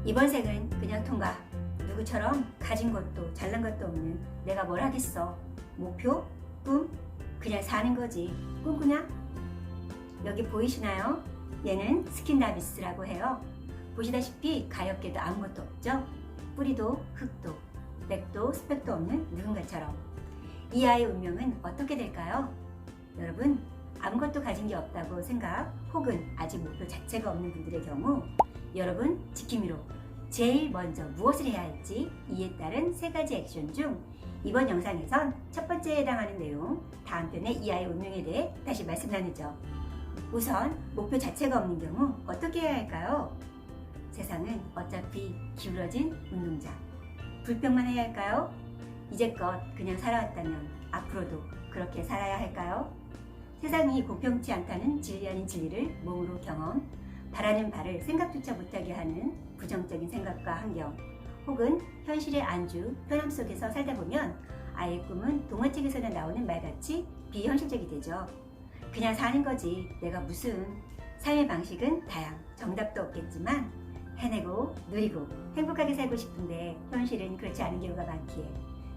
이번 생은 그냥 통과. 누구처럼 가진 것도 잘난 것도 없는 내가 뭘 하겠어. 목표? 꿈? 그냥 사는 거지. 꿈꾸냐? 여기 보이시나요? 얘는 스킨다비스라고 해요. 보시다시피 가엾게도 아무것도 없죠? 뿌리도 흙도 맥도 스펙도 없는 누군가처럼. 이 아이의 운명은 어떻게 될까요? 여러분, 아무것도 가진 게 없다고 생각 혹은 아직 목표 자체가 없는 분들의 경우 여러분 지킴이로 제일 먼저 무엇을 해야 할지 이에 따른 3가지 액션 중 이번 영상에선 첫 번째에 해당하는 내용, 다음 편에 이 아이의 운명에 대해 다시 말씀 나누죠. 우선 목표 자체가 없는 경우 어떻게 해야 할까요? 세상은 어차피 기울어진 운동장. 불평만 해야 할까요? 이제껏 그냥 살아왔다면 앞으로도 그렇게 살아야 할까요? 세상이 공평치 않다는 진리 아닌 진리를 몸으로 경험, 바라는 바를 생각조차 못하게 하는 부정적인 생각과 환경, 혹은 현실의 안주, 편함 속에서 살다 보면 아이의 꿈은 동화책에서나 나오는 말같이 비현실적이 되죠. 그냥 사는 거지 내가 무슨. 삶의 방식은 다양, 정답도 없겠지만 해내고 누리고 행복하게 살고 싶은데 현실은 그렇지 않은 경우가 많기에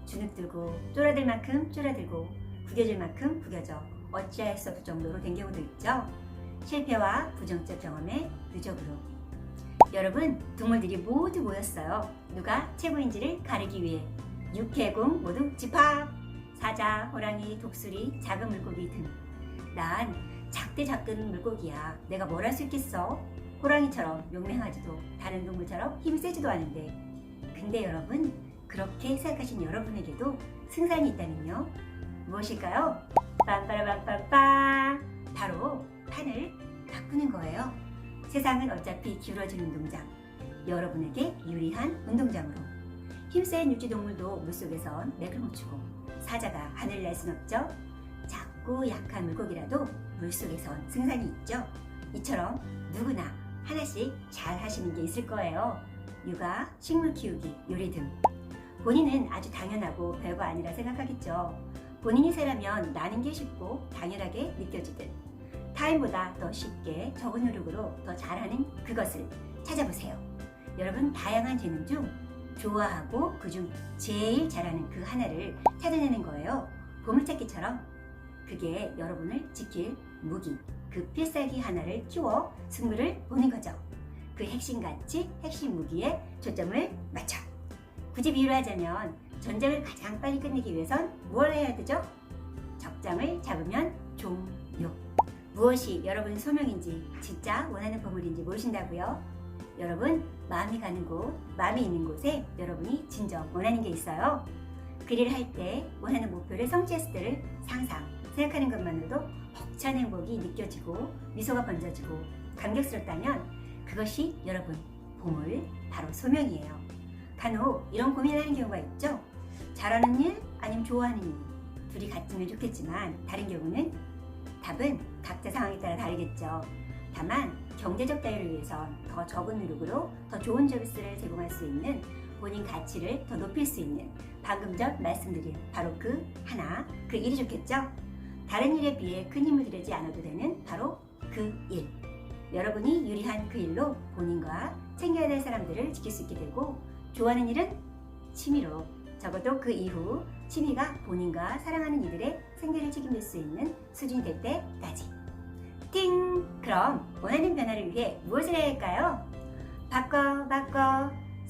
주눅들고 쫄아들 만큼 쫄아들고 구겨질 만큼 구겨져 어찌할 수 없을 정도로 된 경우도 있죠. 실패와 부정적 경험의 누적으로. 여러분, 동물들이 모두 모였어요. 누가 최고인지를 가리기 위해. 육해공 모두 집합! 사자, 호랑이, 독수리, 작은 물고기 등. 난 작대 작은 물고기야. 내가 뭘 할 수 있겠어? 호랑이처럼 용맹하지도 다른 동물처럼 힘이 세지도 않은데. 근데 여러분, 그렇게 생각하신 여러분에게도 승산이 있다면요? 무엇일까요? 빰빠라빰빰빰! 바로 판을 바꾸는 거예요. 세상은 어차피 기울어진 운동장. 여러분에게 유리한 운동장으로. 힘센 육지동물도 물속에선 맥을 못 추고 사자가 하늘을 날 순 없죠. 작고 약한 물고기라도 물속에선 승산이 있죠. 이처럼 누구나 하나씩 잘 하시는 게 있을 거예요. 육아, 식물 키우기, 요리 등. 본인은 아주 당연하고 별거 아니라 생각하겠죠. 본인이 세라면 나는 게 쉽고 당연하게 느껴지듯 타인보다 더 쉽게 적은 노력으로 더 잘하는 그것을 찾아보세요. 여러분, 다양한 재능 중 좋아하고 그중 제일 잘하는 그 하나를 찾아내는 거예요. 보물찾기처럼. 그게 여러분을 지킬 무기, 그 필살기 하나를 키워 승부를 보는 거죠. 그 핵심 가치, 핵심 무기에 초점을 맞춰. 굳이 비유를 하자면 전쟁을 가장 빨리 끝내기 위해선 뭘 해야 되죠? 적장을 잡으면 종료. 무엇이 여러분 소명인지, 진짜 원하는 보물인지 모르신다고요? 여러분, 마음이 가는 곳, 마음이 있는 곳에 여러분이 진정 원하는 게 있어요. 그 일을 할 때 원하는 목표를 성취했을 때를 상상, 생각하는 것만으로도 벅찬 행복이 느껴지고 미소가 번져지고 감격스럽다면 그것이 여러분 보물, 바로 소명이에요. 간혹 이런 고민을 하는 경우가 있죠. 잘하는 일 아니면 좋아하는 일, 둘이 같으면 좋겠지만 다른 경우는 답은 각자 상황에 따라 다르겠죠. 다만 경제적 자유를 위해선 더 적은 노력으로 더 좋은 서비스를 제공할 수 있는 본인 가치를 더 높일 수 있는 방금 전 말씀드린 바로 그 하나, 그 일이 좋겠죠. 다른 일에 비해 큰 힘을 들이지 않아도 되는 바로 그 일. 여러분이 유리한 그 일로 본인과 챙겨야 될 사람들을 지킬 수 있게 되고, 좋아하는 일은 취미로, 적어도 그 이후 취미가 본인과 사랑하는 이들의 생계를 책임질 수 있는 수준이 될 때까지. 띵! 그럼 원하는 변화를 위해 무엇을 해야 할까요? 바꿔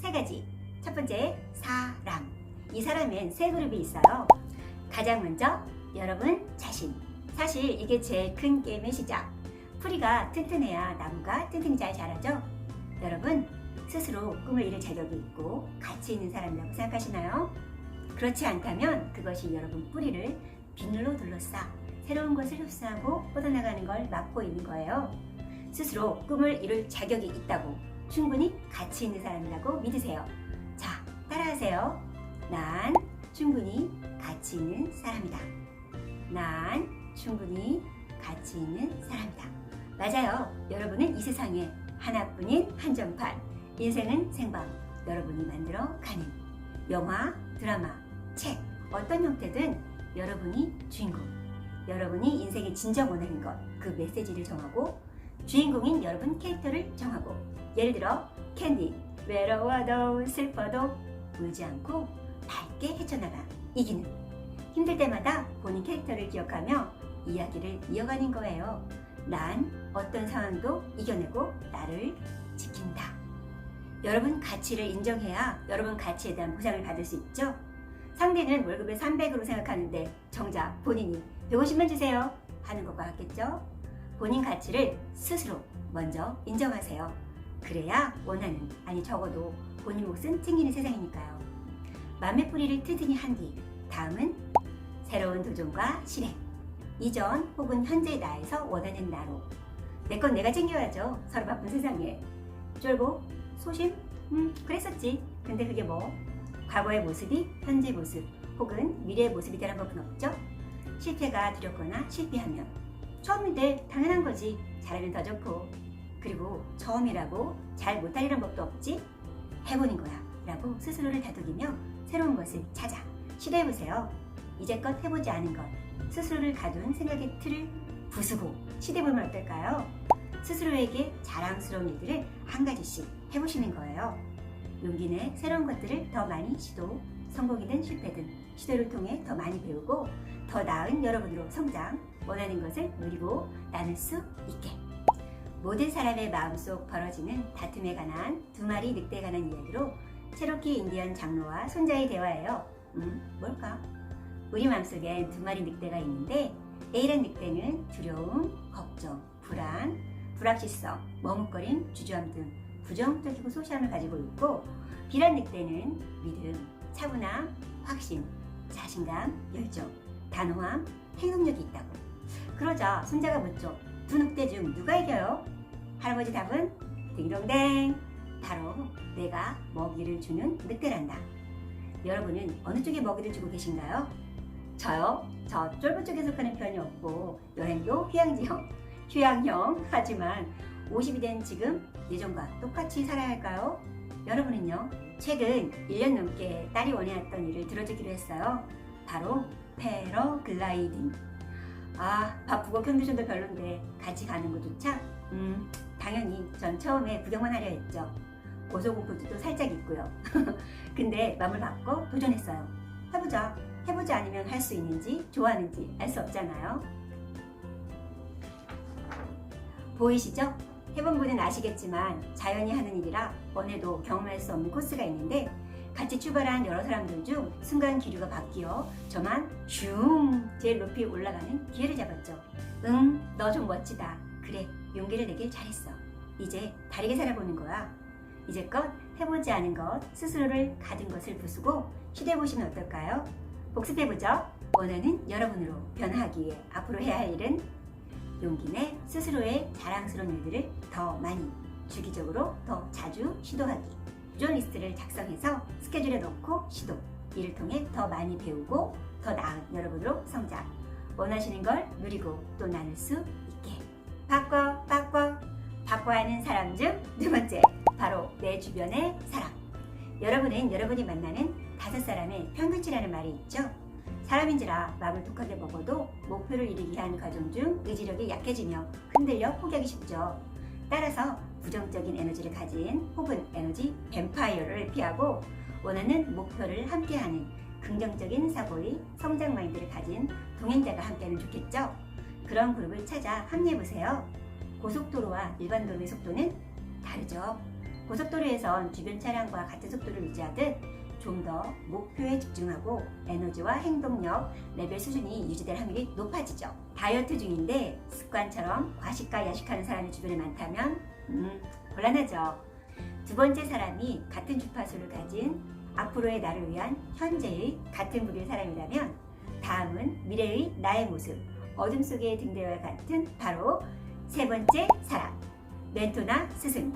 3가지. 첫 번째, 사람. 이 사람엔 3그룹이 있어요. 가장 먼저 여러분 자신. 사실 이게 제일 큰 게임의 시작. 뿌리가 튼튼해야 나무가 튼튼히 잘 자라죠. 여러분, 스스로 꿈을 이룰 자격이 있고 가치 있는 사람이라고 생각하시나요? 그렇지 않다면 그것이 여러분 뿌리를 비늘로 둘러싸 새로운 것을 흡수하고 뻗어나가는 걸 막고 있는 거예요. 스스로 꿈을 이룰 자격이 있다고, 충분히 가치 있는 사람이라고 믿으세요. 자, 따라하세요. 난 충분히 가치 있는 사람이다. 난 충분히 가치 있는 사람이다. 맞아요. 여러분은 이 세상에 하나뿐인 한정판. 인생은 생방. 여러분이 만들어가는 영화, 드라마, 책, 어떤 형태든 여러분이 주인공. 여러분이 인생에 진정 원하는 것, 그 메시지를 정하고 주인공인 여러분 캐릭터를 정하고, 예를 들어 캔디, 외로워도 슬퍼도 울지 않고 밝게 헤쳐나가 이기는, 힘들 때마다 본인 캐릭터를 기억하며 이야기를 이어가는 거예요. 난 어떤 상황도 이겨내고 나를 지킨다. 여러분 가치를 인정해야 여러분 가치에 대한 보상을 받을 수 있죠. 상대는 월급을 300으로 생각하는데 정작 본인이 150만 주세요 하는 것과 같겠죠. 본인 가치를 스스로 먼저 인정하세요. 그래야 원하는, 아니 적어도 본인 몫은 챙기는 세상이니까요. 맘의 뿌리를 튼튼히 한 뒤 다음은 새로운 도전과 실행. 이전 혹은 현재 나에서 원하는 나로. 내 건 내가 챙겨야죠. 서로 바쁜 세상에. 쫄보? 소심? 그랬었지. 근데 그게 뭐? 과거의 모습이 현재 모습 혹은 미래의 모습이 되는 법은 없죠. 실패가 두렵거나 실패하면 처음인데 당연한 거지. 잘하면 더 좋고. 그리고 처음이라고 잘 못하리란 법도 없지. 해보는 거야 라고 스스로를 다독이며 새로운 것을 찾아 시도해보세요. 이제껏 해보지 않은 것, 스스로를 가둔 생각의 틀을 부수고 시도해보면 어떨까요? 스스로에게 자랑스러운 일들을 한 가지씩 해보시는 거예요. 용기 내 새로운 것들을 더 많이 시도, 성공이든 실패든 시도를 통해 더 많이 배우고 더 나은 여러분으로 성장, 원하는 것을 누리고 나눌 수 있게. 모든 사람의 마음속 벌어지는 다툼에 관한 두 마리 늑대에 관한 이야기로 체로키 인디언 장로와 손자의 대화예요. 뭘까? 우리 마음속엔 두 마리 늑대가 있는데 A란 늑대는 두려움, 걱정, 불안, 불확실성, 머뭇거림, 주저함 등 부정적이고 소심함을 가지고 있고 B란 늑대는 믿음, 차분함, 확신, 자신감, 열정, 단호함, 행동력이 있다고. 그러자 손자가 묻죠. 두 늑대 중 누가 이겨요? 할아버지 답은 딩동댕, 바로 내가 먹이를 주는 늑대란다. 여러분은 어느 쪽에 먹이를 주고 계신가요? 저요? 저 쫄보 쪽에 속하는 편이 없고 여행도 휴양형 하지만 50이 된 지금 예전과 똑같이 살아야 할까요? 여러분은요? 최근 1년 넘게 딸이 원해왔던 일을 들어주기로 했어요. 바로 패러글라이딩. 바쁘고 컨디션도 별론데 같이 가는 것조차 당연히 전 처음에 구경만 하려 했죠. 고소공포증도 살짝 있고요. 근데 마음을 바꿔 도전했어요. 해보지 않으면 할 수 있는지 좋아하는지 알 수 없잖아요. 보이시죠? 해본 분은 아시겠지만 자연이 하는 일이라 원해도 경험할 수 없는 코스가 있는데 같이 출발한 여러 사람들 중 순간 기류가 바뀌어 저만 슝 제일 높이 올라가는 기회를 잡았죠. 너 좀 멋지다. 그래, 용기를 내길 잘했어. 이제 다르게 살아보는 거야. 이제껏 해보지 않은 것, 스스로를 가진 것을 부수고 시도해보시면 어떨까요? 복습해보죠. 원하는 여러분으로 변화하기 위해 앞으로 해야 할 일은 용기 내 스스로의 자랑스러운 일들을 더 많이, 주기적으로 더 자주 시도하기. 도전 리스트를 작성해서 스케줄에 넣고 시도. 이를 통해 더 많이 배우고 더 나은 여러분으로 성장. 원하시는 걸 누리고 또 나눌 수 있게. 바꿔야 하는 사람 중 두 번째, 바로 내 주변의 사람. 여러분은 여러분이 만나는 5사람의 평균치라는 말이 있죠. 사람인지라 마음을 독하게 먹어도 목표를 이루기 위한 과정 중 의지력이 약해지며 흔들려 포기하기 쉽죠. 따라서 부정적인 에너지를 가진 혹은 에너지 뱀파이어를 피하고 원하는 목표를 함께하는 긍정적인 사고의 성장 마인드를 가진 동행자가 함께하면 좋겠죠. 그런 그룹을 찾아 합류해보세요. 고속도로와 일반 도로의 속도는 다르죠. 고속도로에선 주변 차량과 같은 속도를 유지하듯 좀 더 목표에 집중하고 에너지와 행동력, 레벨 수준이 유지될 확률이 높아지죠. 다이어트 중인데 습관처럼 과식과 야식하는 사람이 주변에 많다면 곤란하죠. 두 번째 사람이 같은 주파수를 가진 앞으로의 나를 위한 현재의 같은 부류의 사람이라면 다음은 미래의 나의 모습, 어둠 속의 등대와 같은 바로 세 번째 사람, 멘토나 스승.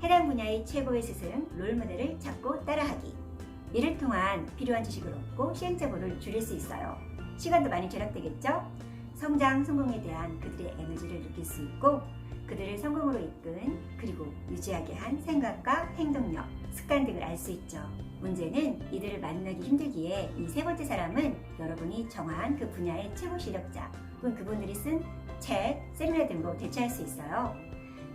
해당 분야의 최고의 스승, 롤모델을 찾고 따라하기. 이를 통한 필요한 지식을 얻고 시행착오를 줄일 수 있어요. 시간도 많이 절약되겠죠? 성장, 성공에 대한 그들의 에너지를 느낄 수 있고 그들을 성공으로 이끈 그리고 유지하게 한 생각과 행동력, 습관 등을 알 수 있죠. 문제는 이들을 만나기 힘들기에 이 세 번째 사람은 여러분이 정한 그 분야의 최고 실력자 혹은 그분들이 쓴 책, 세미나 등으로 대체할 수 있어요.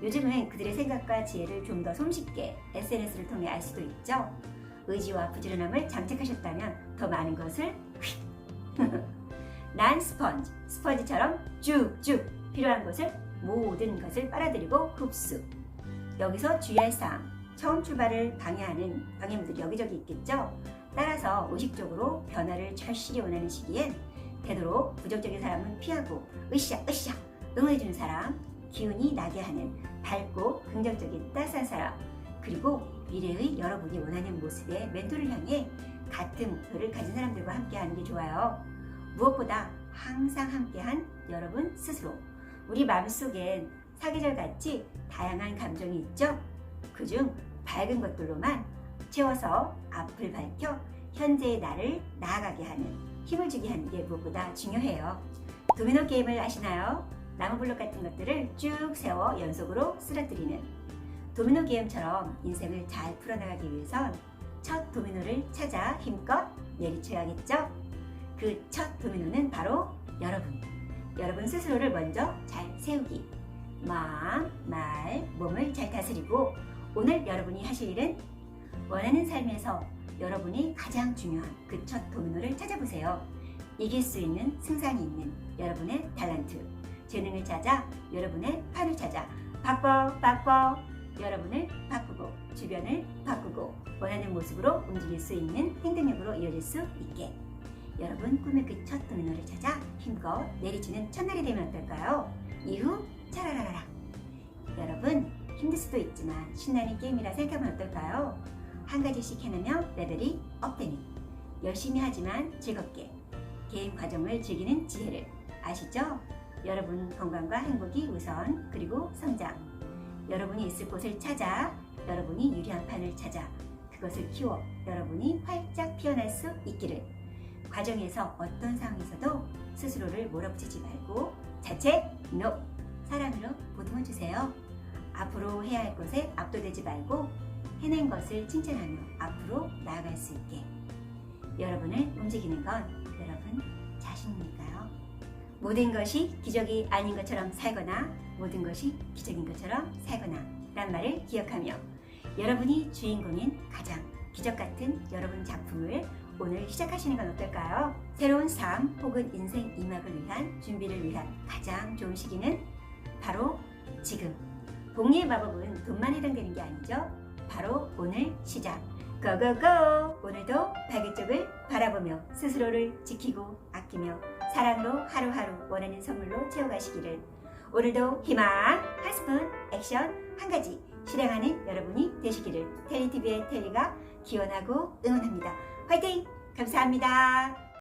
요즘은 그들의 생각과 지혜를 좀 더 손쉽게 SNS를 통해 알 수도 있죠. 의지와 부지런함을 장착하셨다면 더 많은 것을 난 스펀지처럼 쭉쭉 필요한 것을 모든 것을 빨아들이고 흡수. 여기서 주의할 사항, 처음 출발을 방해하는 방해물들이 여기저기 있겠죠. 따라서 의식적으로 변화를 절실히 원하는 시기엔 되도록 부정적인 사람은 피하고 으쌰 응원해주는 사람, 기운이 나게 하는 밝고 긍정적인 따스한 사람, 그리고 미래의 여러분이 원하는 모습의 멘토를 향해 같은 목표를 가진 사람들과 함께하는 게 좋아요. 무엇보다 항상 함께한 여러분 스스로. 우리 마음속엔 사계절같이 다양한 감정이 있죠. 그중 밝은 것들로만 채워서 앞을 밝혀 현재의 나를 나아가게 하는, 힘을 주게 하는 게 무엇보다 중요해요. 도미노 게임을 아시나요? 나무블록 같은 것들을 쭉 세워 연속으로 쓰러뜨리는 도미노 게임처럼 인생을 잘 풀어나가기 위해선 첫 도미노를 찾아 힘껏 내리쳐야겠죠? 그 첫 도미노는 바로 여러분 스스로를 먼저 잘 세우기. 마음, 말, 몸을 잘 다스리고 오늘 여러분이 하실 일은 원하는 삶에서 여러분이 가장 중요한 그 첫 도미노를 찾아보세요. 이길 수 있는 승산이 있는 여러분의 탤런트, 재능을 찾아 여러분의 판을 찾아 바꿔 여러분을 바꾸고 주변을 바꾸고 원하는 모습으로 움직일 수 있는 행동력으로 이어질 수 있게 여러분 꿈의 그 첫 도미노를 찾아 힘껏 내리치는 첫날이 되면 어떨까요? 이후 차라라라. 여러분 힘들 수도 있지만 신나는 게임이라 생각하면 어떨까요? 한 가지씩 해내며 레벨이 업되는, 열심히 하지만 즐겁게 게임 과정을 즐기는 지혜를 아시죠? 여러분 건강과 행복이 우선, 그리고 성장. 여러분이 있을 곳을 찾아 여러분이 유리한 판을 찾아 그것을 키워 여러분이 활짝 피어날 수 있기를. 과정에서 어떤 상황에서도 스스로를 몰아붙이지 말고 자책, NO! 사랑으로 보듬어 주세요. 앞으로 해야 할 것에 압도되지 말고 해낸 것을 칭찬하며 앞으로 나아갈 수 있게. 여러분을 움직이는 건 여러분 자신이니까요. 모든 것이 기적이 아닌 것처럼 살거나 모든 것이 기적인 것처럼 살거나 란 말을 기억하며 여러분이 주인공인 가장 기적 같은 여러분 작품을 오늘 시작하시는 건 어떨까요? 새로운 삶 혹은 인생 2막을 위한 준비를 위한 가장 좋은 시기는 바로 지금. 복리의 마법은 돈만 해당되는 게 아니죠. 바로 오늘 시작. 고고고! 오늘도 밝은 쪽을 바라보며 스스로를 지키고 아끼며 사랑으로 하루하루 원하는 선물로 채워가시기를. 오늘도 희망 한 스푼, 액션 한 가지 실행하는 여러분이 되시기를 텔리TV의 텔리가 기원하고 응원합니다. 화이팅! 감사합니다.